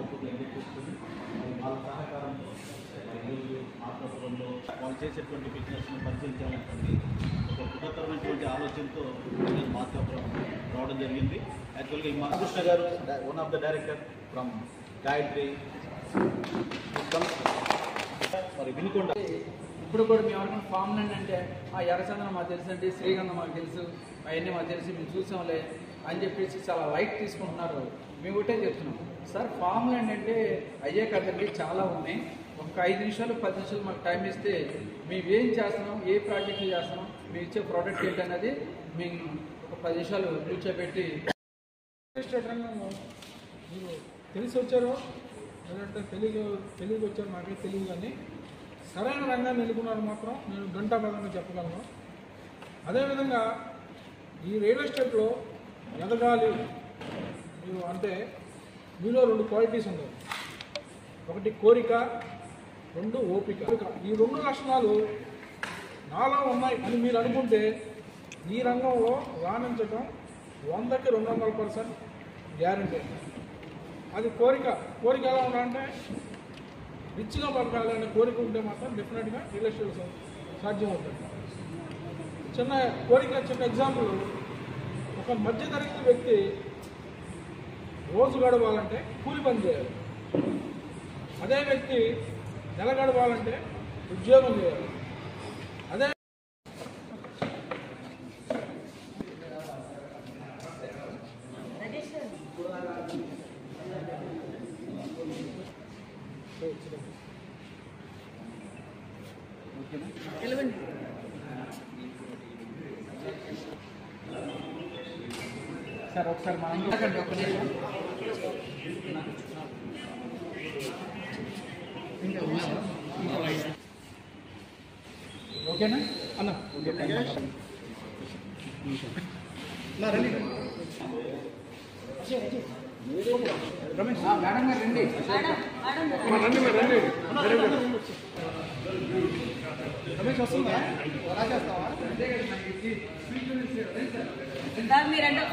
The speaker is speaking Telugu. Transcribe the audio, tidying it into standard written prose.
పూర్తి ఎదుర్కొస్తుంది. వాళ్ళ సహకారంతో ఈరోజు ఆత్మకూరులో వాళ్ళు చేసేటువంటి బిజినెస్ను పరిశీలించాలనేటువంటి ఒక బృహత్తరమైనటువంటి ఆలోచనతో నేను మార్కాపురం రావడం జరిగింది. యాక్చువల్గా ఈ కృష్ణ గారు one of the director from Gayatri మరి వినుకొండ. ఇప్పుడు కూడా మేము అనుకున్న ఫామ్ ల్యాండ్ అంటే ఆ ఎర్రచందనం మాకు తెలుసు అండి, శ్రీగంధం మాకు తెలుసు, అవన్నీ మాకు తెలిసి మేము చూసాంలే అని చెప్పేసి చాలా లైట్ తీసుకుంటున్నారు. మేము ఒకటే చెప్తున్నాం సార్, ఫామ్ ల్యాండ్ అంటే అయ్యే కదండి, చాలా ఉన్నాయి. ఒక 5 నిమిషాలు 10 నిమిషాలు మాకు టైం ఇస్తే మేము ఏం చేస్తున్నాం, ఏ ప్రాజెక్టులు చేస్తున్నాం, మేము ఇచ్చే ప్రోడక్ట్ ఏంటనేది మేము ఒక 10 నిమిషాలు కూర్చోబెట్టి ఎస్టేట్ రంగంలో మీరు తెలిసి వచ్చారో లేదంటే తెలియక వచ్చారో నాకే తెలియదు, కానీ సరైన రంగాన్ని ఎన్నుకున్నారు మాత్రం నేను గంటాపదంగా చెప్పగలను. అదేవిధంగా ఈ రియల్ ఎస్టేట్లో ఎదగాలి మీరు అంటే మీలో 2 క్వాలిటీస్ ఉంటాయి. ఒకటి కోరిక, 2 ఓపిక. ఈ 2 లక్షణాలు నాలో ఉన్నాయి అని మీరు అనుకుంటే ఈ రంగంలో రాణించడం 100కి 200% గ్యారంటీ. అది కోరిక ఎలా ఉండాలంటే రిచ్గా బతకాలి అనే కోరిక ఉంటే మాత్రం డెఫినెట్గా రియల్ ఎస్టేట్ సాధ్యం అవుతుంది. చిన్న ఎగ్జాంపుల్, ఒక మధ్యతరగతి వ్యక్తి రోజు గడవాలంటే కూలి పని చేయాలి. అదే వ్యక్తి నెల గడవాలంటే ఉద్యోగం చేయాలి. అదే సార్ ఒకసారి మా అందరూ ఒక నిమిషం ఓకేనా అన్న? రమేష్ మేడం గారు రండి. రమేష్ వస్తుందా? రాసేస్తావా? మీరంటే